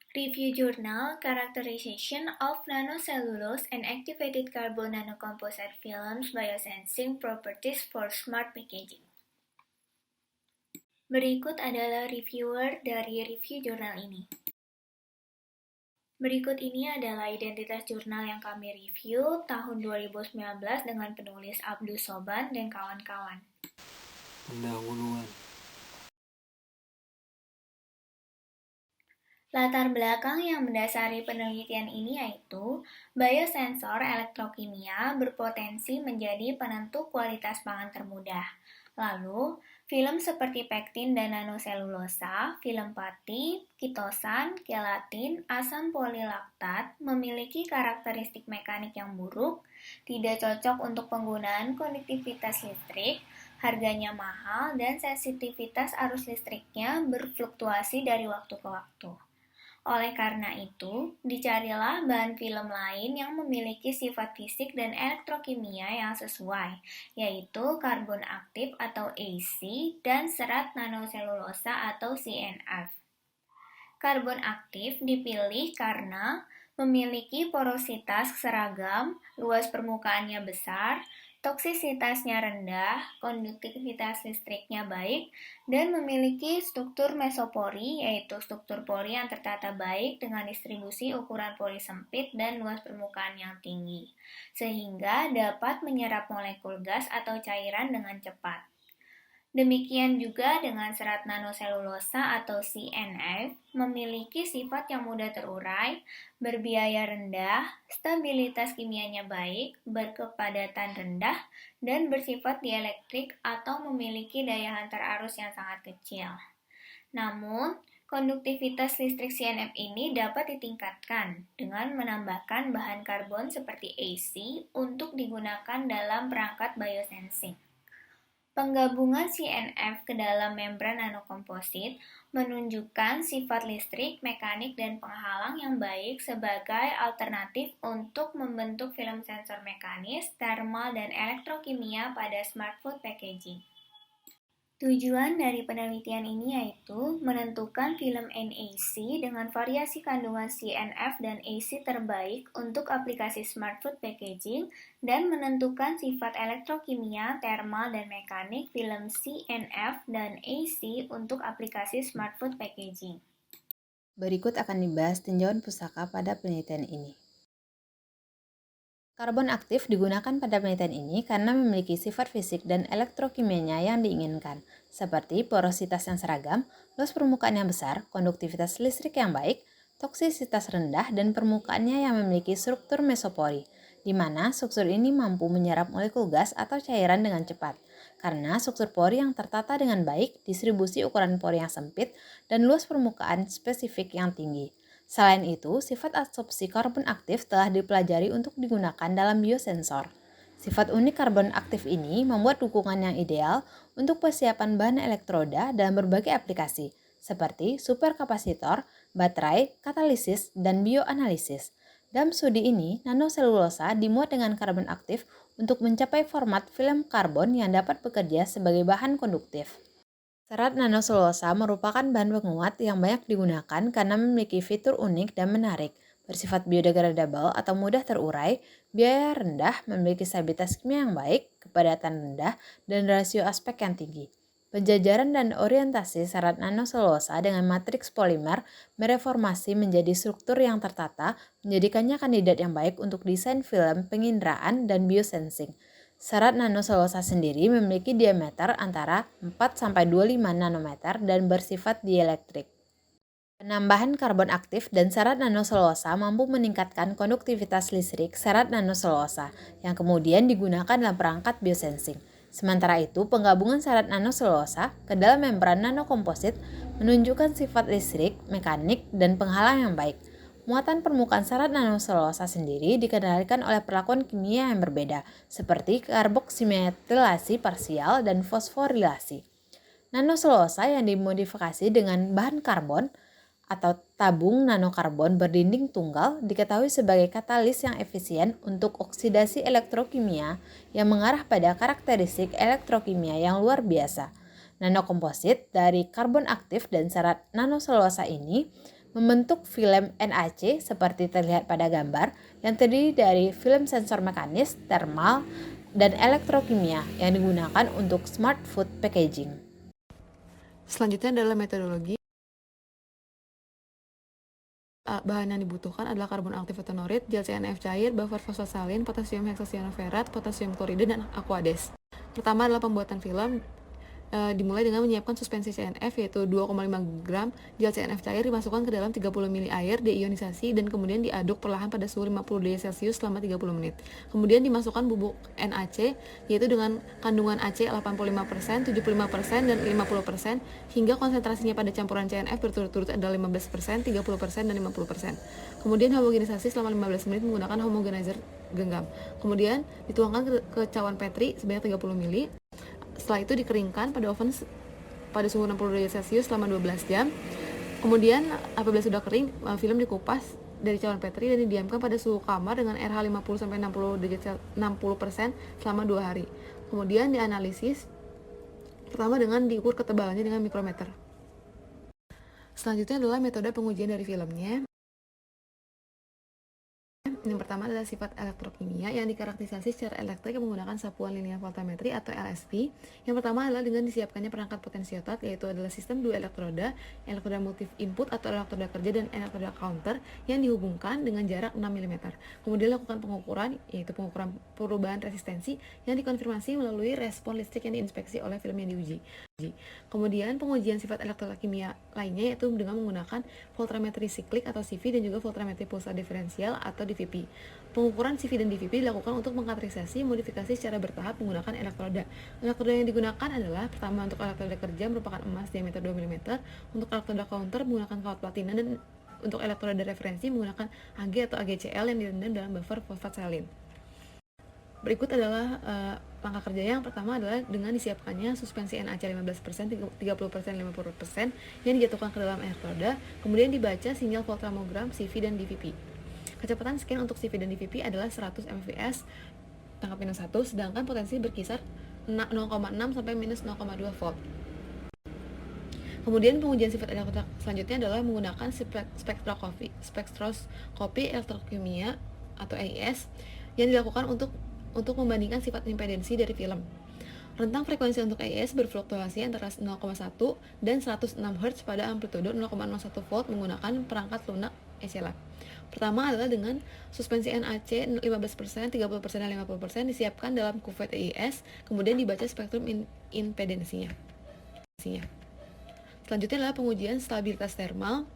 Review Journal Characterization of Nanocellulose and Activated Carbon Nanocomposite Films Biosensing Properties for Smart Packaging. Berikut adalah reviewer dari review jurnal ini. Berikut ini adalah identitas jurnal yang kami review tahun 2019 dengan penulis Abdus Soban dan kawan-kawan. Pendahuluan. Latar belakang yang mendasari penelitian ini yaitu biosensor elektrokimia berpotensi menjadi penentu kualitas pangan termudah. Lalu, film seperti pektin dan nanoselulosa, film pati, kitosan, kelatin, asam polilaktat memiliki karakteristik mekanik yang buruk, tidak cocok untuk penggunaan konduktivitas listrik, harganya mahal, dan sensitivitas arus listriknya berfluktuasi dari waktu ke waktu. Oleh karena itu, dicarilah bahan film lain yang memiliki sifat fisik dan elektrokimia yang sesuai, yaitu karbon aktif atau AC dan serat nanoselulosa atau CNF. Karbon aktif dipilih karena memiliki porositas seragam, luas permukaannya besar, toksisitasnya rendah, konduktivitas listriknya baik, dan memiliki struktur mesopori, yaitu struktur pori yang tertata baik dengan distribusi ukuran pori sempit dan luas permukaan yang tinggi, sehingga dapat menyerap molekul gas atau cairan dengan cepat. Demikian juga dengan serat nanoselulosa atau CNF, memiliki sifat yang mudah terurai, berbiaya rendah, stabilitas kimianya baik, berkepadatan rendah, dan bersifat dielektrik atau memiliki daya hantar arus yang sangat kecil. Namun, konduktivitas listrik CNF ini dapat ditingkatkan dengan menambahkan bahan karbon seperti AC untuk digunakan dalam perangkat biosensing. Penggabungan CNF ke dalam membran nanokomposit menunjukkan sifat listrik, mekanik, dan penghalang yang baik sebagai alternatif untuk membentuk film sensor mekanis, thermal, dan elektrokimia pada smart food packaging. Tujuan dari penelitian ini yaitu menentukan film NAC dengan variasi kandungan CNF dan AC terbaik untuk aplikasi smart food packaging dan menentukan sifat elektrokimia, thermal, dan mekanik film CNF dan AC untuk aplikasi smart food packaging. Berikut akan dibahas tinjauan pusaka pada penelitian ini. Karbon aktif digunakan pada penelitian ini karena memiliki sifat fisik dan elektrokimianya yang diinginkan, seperti porositas yang seragam, luas permukaan yang besar, konduktivitas listrik yang baik, toksisitas rendah, dan permukaannya yang memiliki struktur mesopori, di mana struktur ini mampu menyerap molekul gas atau cairan dengan cepat. Karena struktur pori yang tertata dengan baik, distribusi ukuran pori yang sempit, dan luas permukaan spesifik yang tinggi. Selain itu, sifat absorpsi karbon aktif telah dipelajari untuk digunakan dalam biosensor. Sifat unik karbon aktif ini membuat dukungan yang ideal untuk persiapan bahan elektroda dalam berbagai aplikasi, seperti superkapasitor, baterai, katalisis, dan bioanalisis. Dalam studi ini, nanoselulosa dimuat dengan karbon aktif untuk mencapai format film karbon yang dapat bekerja sebagai bahan konduktif. Serat nanoselulosa merupakan bahan penguat yang banyak digunakan karena memiliki fitur unik dan menarik, bersifat biodegradable atau mudah terurai, biaya rendah, memiliki stabilitas kimia yang baik, kepadatan rendah, dan rasio aspek yang tinggi. Penjajaran dan orientasi serat nanoselulosa dengan matriks polimer mereformasi menjadi struktur yang tertata, menjadikannya kandidat yang baik untuk desain film penginderaan dan biosensing. Serat nanoselulosa sendiri memiliki diameter antara 4-25 nanometer dan bersifat dielektrik. Penambahan karbon aktif dan serat nanoselulosa mampu meningkatkan konduktivitas listrik serat nanoselulosa yang kemudian digunakan dalam perangkat biosensing. Sementara itu, penggabungan serat nanoselulosa ke dalam membran nanokomposit menunjukkan sifat listrik, mekanik, dan penghalang yang baik. Muatan permukaan serat nanoselulosa sendiri dikendalikan oleh perlakuan kimia yang berbeda, seperti karboksimetilasi parsial dan fosforilasi. Nanoselulosa yang dimodifikasi dengan bahan karbon atau tabung nanokarbon berdinding tunggal diketahui sebagai katalis yang efisien untuk oksidasi elektrokimia yang mengarah pada karakteristik elektrokimia yang luar biasa. Nanokomposit dari karbon aktif dan serat nanoselulosa ini membentuk film NAC seperti terlihat pada gambar yang terdiri dari film sensor mekanis, thermal, dan elektrokimia yang digunakan untuk smart food packaging. Selanjutnya adalah metodologi. Bahan yang dibutuhkan adalah karbon aktif etanorit, gel CNF cair, buffer fosfatsalin, potasium heksasianoferat, potasium klorida, dan aquades. Pertama adalah pembuatan film. Dimulai dengan menyiapkan suspensi CNF yaitu 2,5 gram gel CNF cair dimasukkan ke dalam 30 ml air deionisasi dan kemudian diaduk perlahan pada suhu 50 derajat Celcius selama 30 menit. Kemudian dimasukkan bubuk NaC yaitu dengan kandungan AC 85%, 75%, dan 50% hingga konsentrasinya pada campuran CNF berturut-turut adalah 15%, 30%, dan 50%. Kemudian homogenisasi selama 15 menit menggunakan homogenizer genggam. Kemudian dituangkan ke cawan Petri sebanyak 30 ml. Setelah itu dikeringkan pada oven pada suhu 60 derajat Celcius selama 12 jam. Kemudian apabila sudah kering, film dikupas dari cawan Petri dan didiamkan pada suhu kamar dengan RH 50-60% selama 2 hari. Kemudian dianalisis pertama dengan diukur ketebalannya dengan mikrometer. Selanjutnya adalah metode pengujian dari filmnya. Yang pertama adalah sifat elektrokimia yang dikarakterisasi secara elektrik menggunakan sapuan linear voltammetri atau LSV. Yang pertama adalah dengan disiapkannya perangkat potentiotat, yaitu adalah sistem dua elektroda multi input atau elektroda kerja dan elektroda counter yang dihubungkan dengan jarak 6 mm. Kemudian lakukan pengukuran, yaitu pengukuran perubahan resistensi yang dikonfirmasi melalui respon listrik yang diinspeksi oleh film yang diuji. Kemudian pengujian sifat elektrokimia lainnya yaitu dengan menggunakan voltammetri siklik atau CV dan juga voltammetri pulsar diferensial atau DVP. Pengukuran CV dan DVP dilakukan untuk mengkategorisasi modifikasi secara bertahap menggunakan elektroda. Elektroda yang digunakan adalah pertama untuk elektroda kerja merupakan emas diameter 2 mm, untuk elektroda counter menggunakan kawat platina, dan untuk elektroda referensi menggunakan Ag atau AgCl yang direndam dalam buffer fosfatsalin. Berikut adalah langkah kerja yang pertama adalah dengan disiapkannya suspensi NaC 15%, 30%, 50% yang dijatuhkan ke dalam elektroda, kemudian dibaca sinyal voltamogram, CV, dan DVP. Kecepatan scan untuk CV dan DVP adalah 100 mfs tangkap minus 1, sedangkan potensi berkisar 0,6 sampai minus 0,2 volt. Kemudian pengujian sifat elektroda selanjutnya adalah menggunakan spektroskopi elektrokimia atau EIS yang dilakukan untuk membandingkan sifat impedensi dari film. Rentang frekuensi untuk EIS berfluktuasi antara 0,1 dan 106 Hz pada amplitudo 0,01 volt menggunakan perangkat lunak ECLA. Pertama adalah dengan suspensi NaC 15%, 30%, dan 50% disiapkan dalam kuvet EIS, kemudian dibaca spektrum impedensinya. Selanjutnya adalah pengujian stabilitas thermal.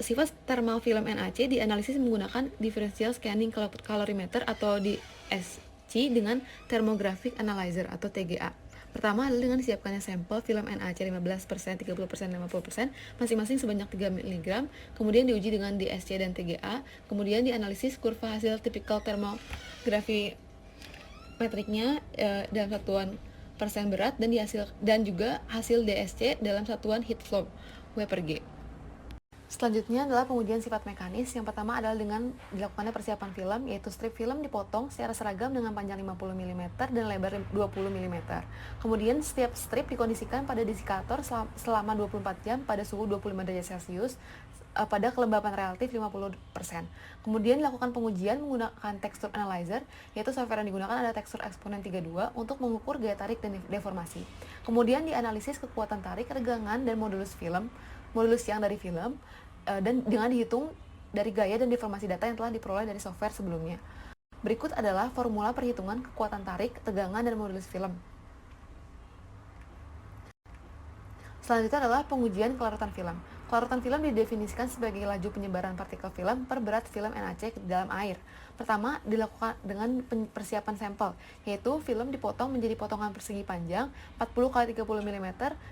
Sifat thermal film NaC dianalisis menggunakan differential scanning calorimeter atau DSC dengan thermographic analyzer atau TGA. Pertama adalah dengan disiapkannya sampel film NaC 15%, 30%, 50% masing-masing sebanyak 3 mg, kemudian diuji dengan DSC dan TGA, kemudian dianalisis kurva hasil typical thermography metriknya dalam satuan persen berat dan juga hasil DSC dalam satuan heat flow W/G. Selanjutnya adalah pengujian sifat mekanis. Yang pertama adalah dengan dilakukannya persiapan film, yaitu strip film dipotong secara seragam dengan panjang 50 mm dan lebar 20 mm. Kemudian setiap strip dikondisikan pada desikator selama 24 jam pada suhu 25 derajat Celcius pada kelembapan relatif 50%. Kemudian dilakukan pengujian menggunakan texture analyzer, yaitu software yang digunakan adalah tekstur eksponen 32 untuk mengukur gaya tarik dan deformasi. Kemudian dianalisis kekuatan tarik, regangan, dan modulus yang dari film, dan dengan dihitung dari gaya dan deformasi data yang telah diperoleh dari software sebelumnya. Berikut adalah formula perhitungan kekuatan tarik, tegangan, dan modulus film. Selanjutnya adalah pengujian kelarutan film. Kelarutan film didefinisikan sebagai laju penyebaran partikel film per berat film NaC di dalam air. Pertama, dilakukan dengan persiapan sampel, yaitu film dipotong menjadi potongan persegi panjang 40 x 30 mm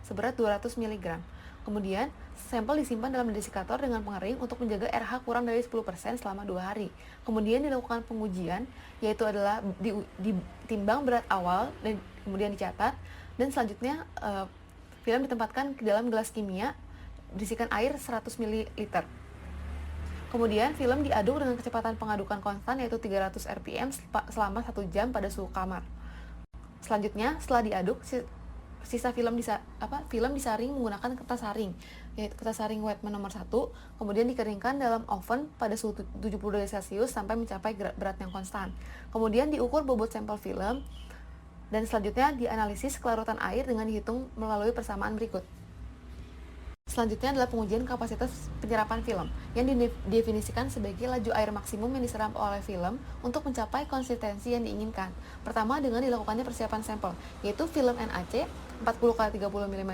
seberat 200 mg. Kemudian, sampel disimpan dalam desikator dengan pengering untuk menjaga RH kurang dari 10% selama 2 hari. Kemudian dilakukan pengujian, yaitu adalah ditimbang berat awal dan kemudian dicatat. Dan selanjutnya, film ditempatkan ke dalam gelas kimia, berisikan air 100 ml. Kemudian, film diaduk dengan kecepatan pengadukan konstan, yaitu 300 rpm selama 1 jam pada suhu kamar. Selanjutnya, setelah diaduk, sisa film disaring menggunakan kertas saring. yaitu kertas saring Wetman nomor 1, kemudian dikeringkan dalam oven pada suhu 70 derajat Celcius sampai mencapai berat yang konstan. Kemudian diukur bobot sampel film, dan selanjutnya dianalisis kelarutan air dengan dihitung melalui persamaan berikut. Selanjutnya adalah pengujian kapasitas penyerapan film, yang didefinisikan sebagai laju air maksimum yang diserap oleh film untuk mencapai konsistensi yang diinginkan. Pertama, dengan dilakukannya persiapan sampel, yaitu film NaC 40x30 mm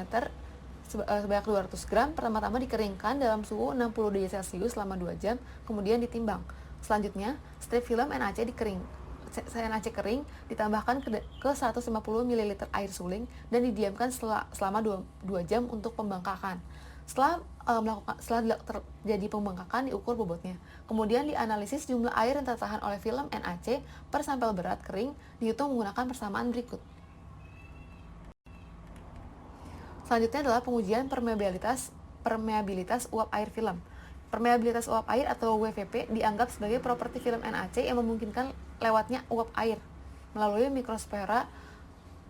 sebanyak 200 gram, pertama-tama dikeringkan dalam suhu 60 derajat Celcius selama 2 jam, kemudian ditimbang. Selanjutnya, strip film NaC kering ditambahkan ke 150 ml air suling dan didiamkan selama 2 jam untuk pembengkakan. Setelah terjadi pembengkakan, diukur bobotnya. Kemudian dianalisis jumlah air yang tertahan oleh film NaC per sampel berat kering, dihitung menggunakan persamaan berikut. Selanjutnya adalah pengujian permeabilitas uap air film. Permeabilitas uap air atau WVP dianggap sebagai properti film NaC yang memungkinkan lewatnya uap air melalui mikrospora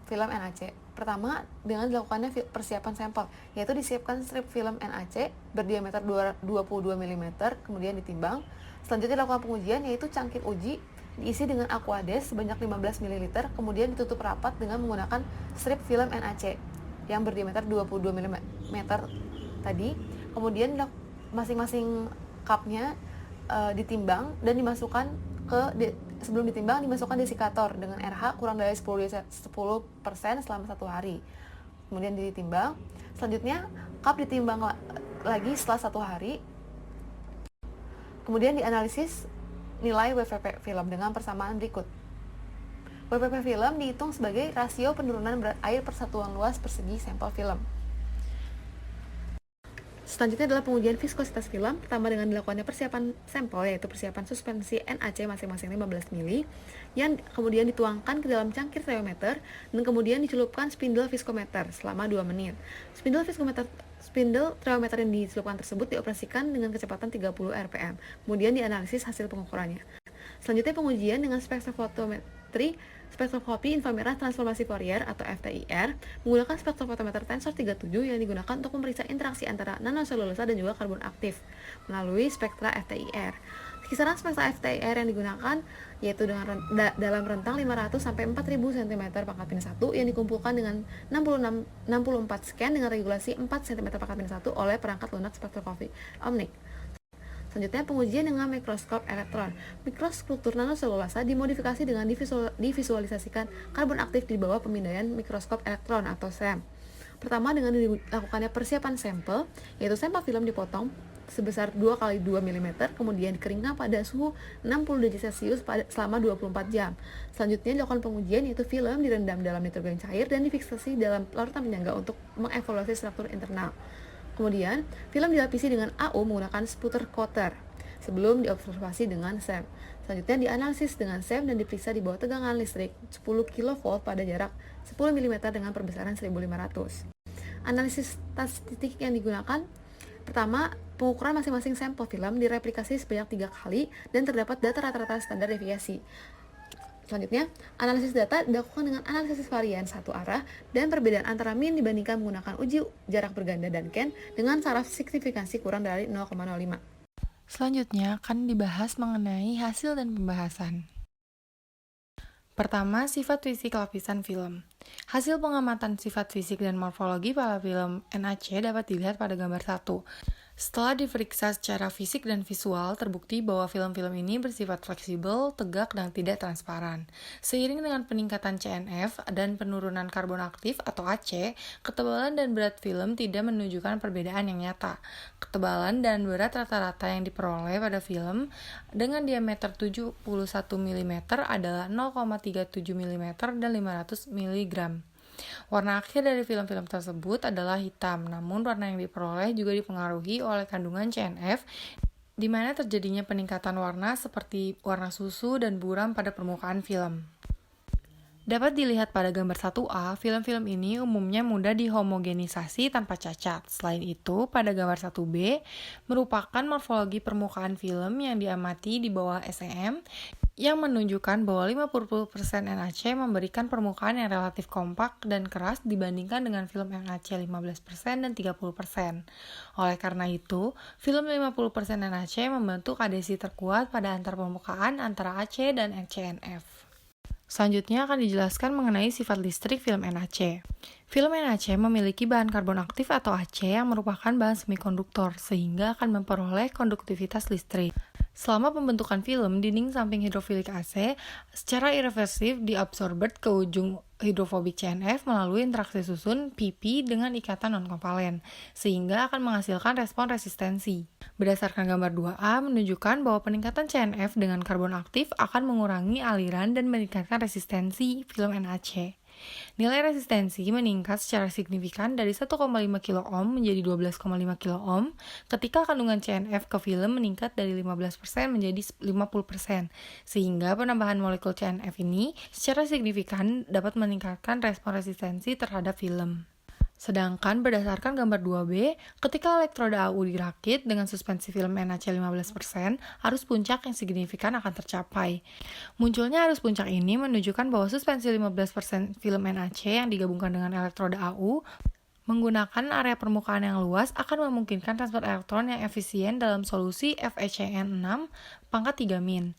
film NaC. Pertama, dengan dilakukannya persiapan sampel, yaitu disiapkan strip film NaC berdiameter 22 mm, kemudian ditimbang. Selanjutnya dilakukan pengujian, yaitu cangkir uji diisi dengan aquades sebanyak 15 ml, kemudian ditutup rapat dengan menggunakan strip film NaC yang berdiameter 22 mm tadi. Kemudian masing-masing cupnya ditimbang dan dimasukkan sebelum ditimbang dimasukkan desikator dengan RH kurang dari 10% selama 1 hari. Kemudian ditimbang. Selanjutnya cup ditimbang lagi setelah 1 hari. Kemudian dianalisis nilai WVP film dengan persamaan berikut. WVP film dihitung sebagai rasio penurunan berat air per satuan luas persegi sampel film. Selanjutnya adalah pengujian viskositas film, pertama dengan dilakukannya persiapan sampel, yaitu persiapan suspensi NaC masing-masing 15 ml, yang kemudian dituangkan ke dalam cangkir termometer, dan kemudian dicelupkan spindle viskometer selama 2 menit. Spindle termometer yang dicelupkan tersebut dioperasikan dengan kecepatan 30 rpm, kemudian dianalisis hasil pengukurannya. Selanjutnya pengujian dengan spektroskopi inframerah transformasi Fourier atau FTIR menggunakan spektrofotometer tensor 37 yang digunakan untuk memeriksa interaksi antara nanoselulosa dan juga karbon aktif melalui spektra FTIR. Kisaran spektra FTIR yang digunakan yaitu dalam rentang 500 sampai 4000 cm pangkat min 1 yang dikumpulkan dengan 64 scan dengan regulasi 4 cm pangkat min 1 oleh perangkat lunak spektroskopi Omnic. Selanjutnya pengujian dengan mikroskop elektron. Mikrostruktur nanoselulosa dimodifikasi dengan divisualisasikan karbon aktif di bawah pemindaian mikroskop elektron atau SEM. Pertama dengan dilakukannya persiapan sampel, yaitu sampel film dipotong sebesar 2x2 mm, kemudian dikeringkan pada suhu 60 derajat Celcius selama 24 jam. Selanjutnya dilakukan pengujian, yaitu film direndam dalam nitrogen cair dan difiksasi dalam larutan penyangga untuk mengevaluasi struktur internal. Kemudian, film dilapisi dengan AU menggunakan sputter coater sebelum diobservasi dengan SEM. Selanjutnya dianalisis dengan SEM dan diperiksa di bawah tegangan listrik 10 kV pada jarak 10 mm dengan perbesaran 1500. Analisis statistik yang digunakan, pertama, pengukuran masing-masing sampel film direplikasi sebanyak 3 kali dan terdapat data rata-rata standar deviasi. Selanjutnya, analisis data dilakukan dengan analisis varian satu arah dan perbedaan antara min dibandingkan menggunakan uji jarak berganda dan Ken dengan taraf signifikansi kurang dari 0,05. Selanjutnya akan dibahas mengenai hasil dan pembahasan. Pertama, sifat fisik lapisan film. Hasil pengamatan sifat fisik dan morfologi pada film NaC dapat dilihat pada gambar 1. Setelah diperiksa secara fisik dan visual, terbukti bahwa film-film ini bersifat fleksibel, tegak, dan tidak transparan. Seiring dengan peningkatan CNF dan penurunan karbon aktif atau AC, ketebalan dan berat film tidak menunjukkan perbedaan yang nyata. Ketebalan dan berat rata-rata yang diperoleh pada film dengan diameter 71 mm adalah 0,37 mm dan 500 mg. Warna akhir dari film-film tersebut adalah hitam, namun warna yang diperoleh juga dipengaruhi oleh kandungan CNF, di mana terjadinya peningkatan warna seperti warna susu dan buram pada permukaan film. Dapat dilihat pada gambar 1A, film-film ini umumnya mudah dihomogenisasi tanpa cacat. Selain itu, pada gambar 1B merupakan morfologi permukaan film yang diamati di bawah SEM yang menunjukkan bahwa 50% NaC memberikan permukaan yang relatif kompak dan keras dibandingkan dengan film NaC 15% dan 30%. Oleh karena itu, film 50% NaC membentuk adhesi terkuat pada antar permukaan antara AC dan CNF. Selanjutnya akan dijelaskan mengenai sifat listrik film NaC. Film NaC memiliki bahan karbon aktif atau AC yang merupakan bahan semikonduktor, sehingga akan memperoleh konduktivitas listrik. Selama pembentukan film, dinding samping hidrofilik AC secara irreversif diabsorbed ke ujung hidrofobik CNF melalui interaksi susun PP dengan ikatan non-kovalen, sehingga akan menghasilkan respon resistensi. Berdasarkan gambar 2A menunjukkan bahwa peningkatan CNF dengan karbon aktif akan mengurangi aliran dan meningkatkan resistensi film NaC. Nilai resistensi meningkat secara signifikan dari 1,5 kilo menjadi 12,5 kilo ketika kandungan CNF ke film meningkat dari 15% menjadi 50%, sehingga penambahan molekul CNF ini secara signifikan dapat meningkatkan respon resistensi terhadap film. Sedangkan berdasarkan gambar 2B, ketika elektroda AU dirakit dengan suspensi film NaC 15%, arus puncak yang signifikan akan tercapai. Munculnya arus puncak ini menunjukkan bahwa suspensi 15% film NaC yang digabungkan dengan elektroda AU menggunakan area permukaan yang luas akan memungkinkan transport elektron yang efisien dalam solusi FeCN6 pangkat 3-.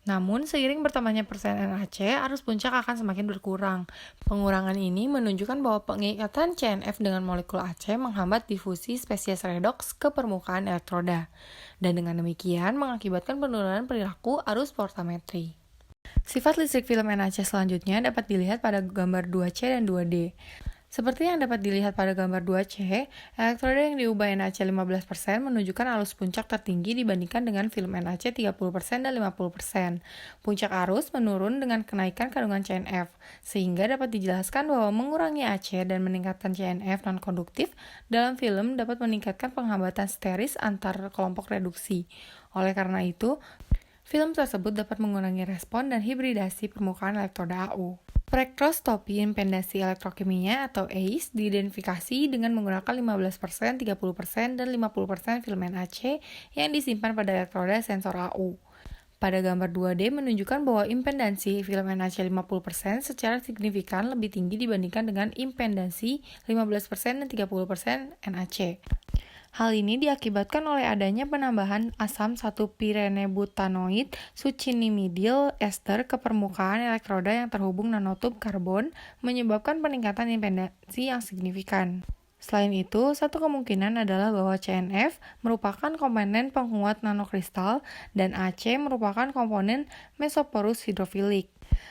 Namun, seiring bertambahnya persen NaC, arus puncak akan semakin berkurang. Pengurangan ini menunjukkan bahwa pengikatan CNF dengan molekul AC menghambat difusi spesies redoks ke permukaan elektroda, dan dengan demikian mengakibatkan penurunan perilaku arus portametri. Sifat listrik film NaC selanjutnya dapat dilihat pada gambar 2C dan 2D. Seperti yang dapat dilihat pada gambar 2C, elektroda yang diubah NaC 15% menunjukkan arus puncak tertinggi dibandingkan dengan film NaC 30% dan 50%. Puncak arus menurun dengan kenaikan kandungan CNF, sehingga dapat dijelaskan bahwa mengurangi AC dan meningkatkan CNF non-konduktif dalam film dapat meningkatkan penghambatan steris antar kelompok reduksi. Oleh karena itu, film tersebut dapat mengurangi respon dan hibridasi permukaan elektroda AU. Spektroskopi impedasi elektrokimia atau ACE diidentifikasi dengan menggunakan 15%, 30%, dan 50% film NaC yang disimpan pada elektroda sensor AU. Pada gambar 2D menunjukkan bahwa impedansi film NaC 50% secara signifikan lebih tinggi dibandingkan dengan impedansi 15% dan 30% NaC. Hal ini diakibatkan oleh adanya penambahan asam 1-pirenebutanoid succinimidyl ester ke permukaan elektroda yang terhubung nanotub karbon, menyebabkan peningkatan impedansi yang signifikan. Selain itu, satu kemungkinan adalah bahwa CNF merupakan komponen penguat nanokristal dan AC merupakan komponen mesoporus hidrofilik.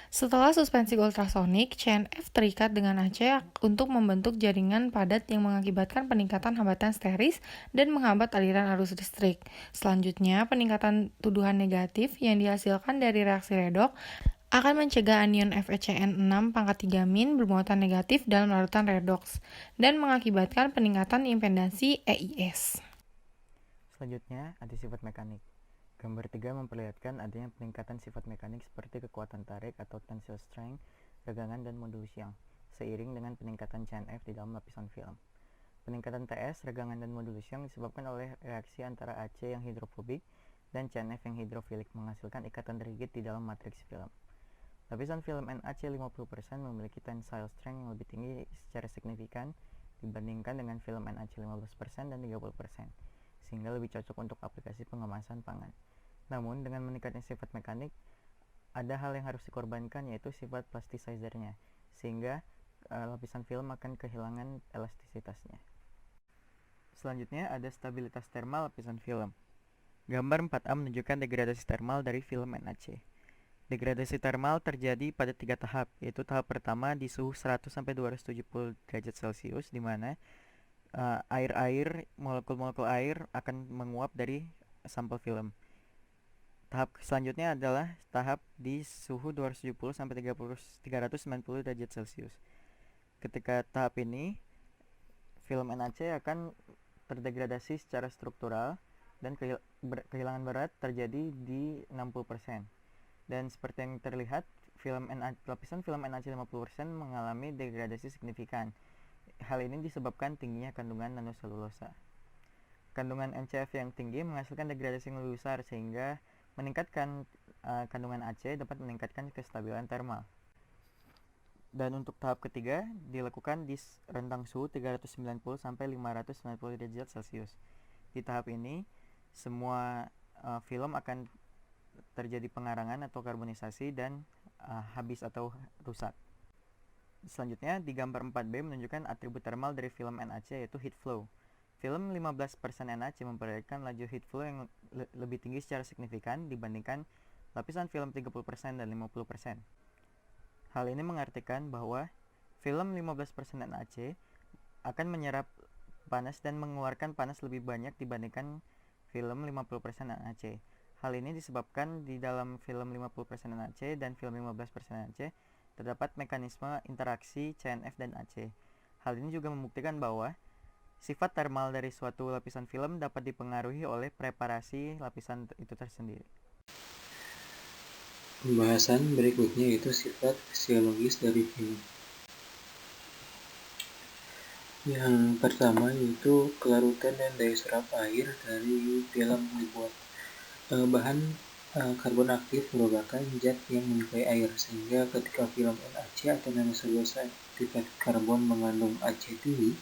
Setelah suspensi ultrasonik, CNF terikat dengan AC untuk membentuk jaringan padat yang mengakibatkan peningkatan hambatan steris dan menghambat aliran arus listrik. Selanjutnya, peningkatan tuduhan negatif yang dihasilkan dari reaksi redoks akan mencegah anion FeCN6 pangkat 3- bermuatan negatif dalam larutan redoks dan mengakibatkan peningkatan impedansi EIS. Selanjutnya, ada sifat mekanik. Gambar 3 memperlihatkan adanya peningkatan sifat mekanik seperti kekuatan tarik atau tensile strength, regangan, dan modulus Young, seiring dengan peningkatan CNF di dalam lapisan film. Peningkatan TS, regangan, dan modulus Young disebabkan oleh reaksi antara AC yang hidrofobik dan CNF yang hidrofilik menghasilkan ikatan rigid di dalam matriks film. Lapisan film NaC 50% memiliki tensile strength yang lebih tinggi secara signifikan dibandingkan dengan film NaC 15% dan 30%, sehingga lebih cocok untuk aplikasi pengemasan pangan. Namun, dengan meningkatnya sifat mekanik, ada hal yang harus dikorbankan, yaitu sifat plasticizer-nya, sehingga lapisan film akan kehilangan elastisitasnya. Selanjutnya, ada stabilitas termal lapisan film. Gambar 4A menunjukkan degradasi termal dari film NaC. Degradasi termal terjadi pada 3 tahap, yaitu tahap pertama di suhu 100-270 derajat Celcius, di mana molekul-molekul air akan menguap dari sampel film. Tahap selanjutnya adalah tahap di suhu 270-390 derajat Celcius. Ketika tahap ini, film NaC akan terdegradasi secara struktural dan kehilangan berat terjadi di 60%. Dan seperti yang terlihat, lapisan film NaC 50% mengalami degradasi signifikan. Hal ini disebabkan tingginya kandungan nanoselulosa. Kandungan NCF yang tinggi menghasilkan degradasi yang lebih besar sehingga meningkatkan kandungan AC dapat meningkatkan kestabilan termal. Dan untuk tahap ketiga dilakukan di rentang suhu 390 sampai 590 derajat Celcius. Di tahap ini semua film akan terjadi pengarangan atau karbonisasi dan habis atau rusak. Selanjutnya di gambar 4B menunjukkan atribut termal dari film NaC yaitu heat flow. Film 15% NaC memperlihatkan laju heat flow yang lebih tinggi secara signifikan dibandingkan lapisan film 30% dan 50%. Hal ini mengartikan bahwa film 15% NaC akan menyerap panas dan mengeluarkan panas lebih banyak dibandingkan film 50% NaC. Hal ini disebabkan di dalam film 50% NaC dan film 15% NaC terdapat mekanisme interaksi CNF dan AC. Hal ini juga membuktikan bahwa sifat termal dari suatu lapisan film dapat dipengaruhi oleh preparasi lapisan itu tersendiri. Pembahasan berikutnya yaitu sifat fisiologis dari film. Yang pertama yaitu kelarutan dan daya serap air dari film dibuat. Bahan karbon aktif merupakan zat yang menyukai air, sehingga ketika film NaC atau nanoselulosa tingkat karbon mengandung AC tinggi,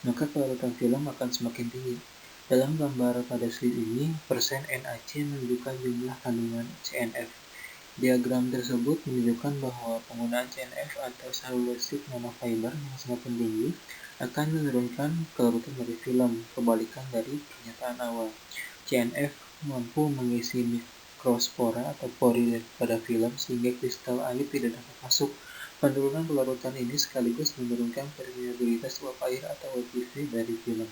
maka kelarutan film akan semakin tinggi. Dalam gambar pada slide ini, persen NaC menunjukkan jumlah kandungan CNF. Diagram tersebut menunjukkan bahwa penggunaan CNF atau cellulosic nanofiber yang semakin tinggi akan menurunkan kelarutan dari film, kebalikan dari pernyataan awal. CNF mampu mengisi mikrospora atau pori pada film sehingga kristal air tidak dapat masuk. Penurunan kelarutan ini sekaligus menurunkan permeabilitas uap air atau UPV dari film.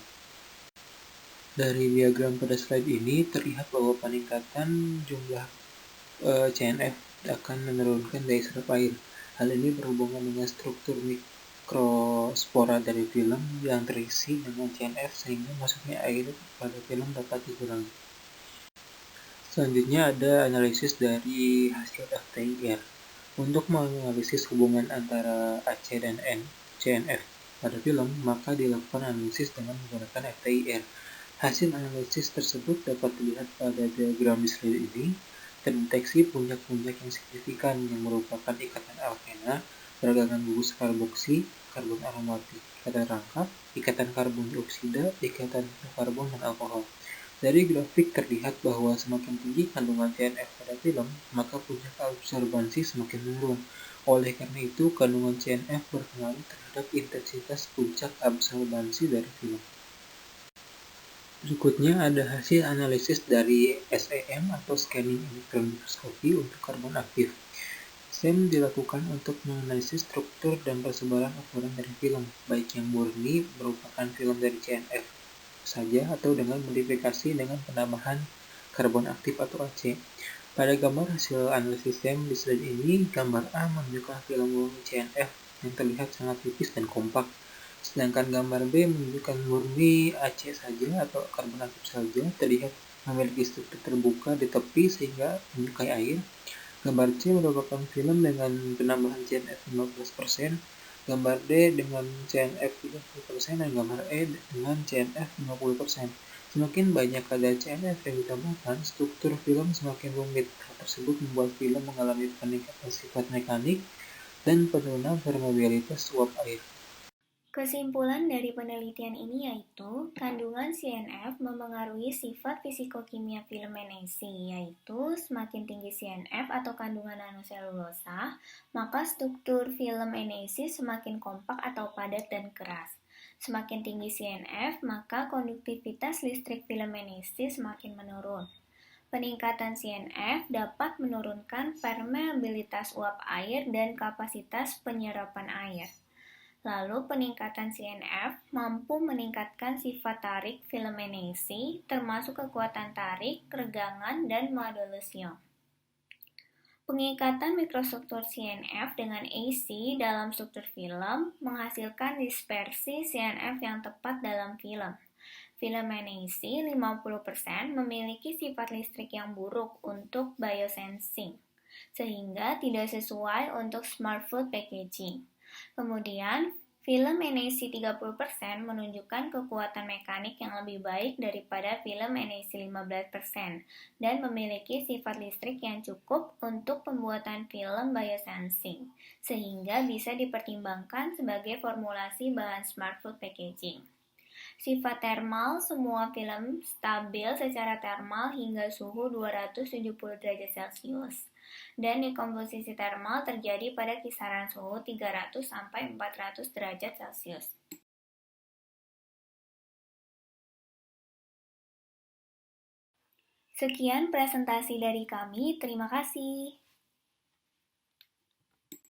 Dari diagram pada slide ini terlihat bahwa peningkatan jumlah CNF akan menurunkan daya serap air. Hal ini berhubungan dengan struktur mikrospora dari film yang terisi dengan CNF sehingga masuknya air pada film dapat dikurangi. Selanjutnya ada analisis dari hasil FTIR. Untuk menganalisis hubungan antara AC dan CNF pada film, maka dilakukan analisis dengan menggunakan FTIR. Hasil analisis tersebut dapat dilihat pada diagram di slide ini. Terdeteksi puncak-puncak yang signifikan yang merupakan ikatan alkena, peragangan gugus karboksi, karbon aromatik, ikatan rangkap, ikatan karbon dioksida, ikatan karbon dan alkohol. Dari grafik terlihat bahwa semakin tinggi kandungan CNF pada film, maka puncak absorbansi semakin menurun. Oleh karena itu, kandungan CNF berpengaruh terhadap intensitas puncak absorbansi dari film. Berikutnya ada hasil analisis dari SEM atau Scanning Electron Microscopy untuk karbon aktif. SEM dilakukan untuk menganalisis struktur dan persebaran ukuran dari film, baik yang murni merupakan film dari CNF saja atau dengan modifikasi dengan penambahan karbon aktif atau AC. Pada gambar hasil analisis SEM di slide ini, gambar A menunjukkan film murni CNF yang terlihat sangat tipis dan kompak. Sedangkan gambar B menunjukkan murni AC saja atau karbon aktif saja, terlihat memiliki struktur terbuka di tepi sehingga menyukai air. Gambar C merupakan film dengan penambahan CNF 15%, gambar D dengan CNF 30% dan gambar E dengan CNF 50%. Semakin banyak kadar CNF yang ditambahkan, struktur film semakin rumit. Hal tersebut membuat film mengalami peningkatan sifat mekanik dan penurunan permeabilitas uap air. Kesimpulan dari penelitian ini yaitu kandungan CNF memengaruhi sifat fisikokimia film NaC, yaitu semakin tinggi CNF atau kandungan nanoselulosa, maka struktur film NaC semakin kompak atau padat dan keras. Semakin tinggi CNF, maka konduktivitas listrik film NaC semakin menurun. Peningkatan CNF dapat menurunkan permeabilitas uap air dan kapasitas penyerapan air. Lalu peningkatan CNF mampu meningkatkan sifat tarik film NaC termasuk kekuatan tarik, regangan, dan modulation. Pengikatan mikrostruktur CNF dengan AC dalam struktur film menghasilkan dispersi CNF yang tepat dalam film. Film NaC 50% memiliki sifat listrik yang buruk untuk biosensing. sehingga tidak sesuai untuk smart food packaging. Kemudian, film NAC 30% menunjukkan kekuatan mekanik yang lebih baik daripada film NAC 15% dan memiliki sifat listrik yang cukup untuk pembuatan film biosensing, sehingga bisa dipertimbangkan sebagai formulasi bahan smart food packaging. Sifat termal, semua film stabil secara termal hingga suhu 270 derajat Celcius. Dan dekomposisi termal terjadi pada kisaran suhu 300 sampai 400 derajat Celcius. Sekian presentasi dari kami, terima kasih.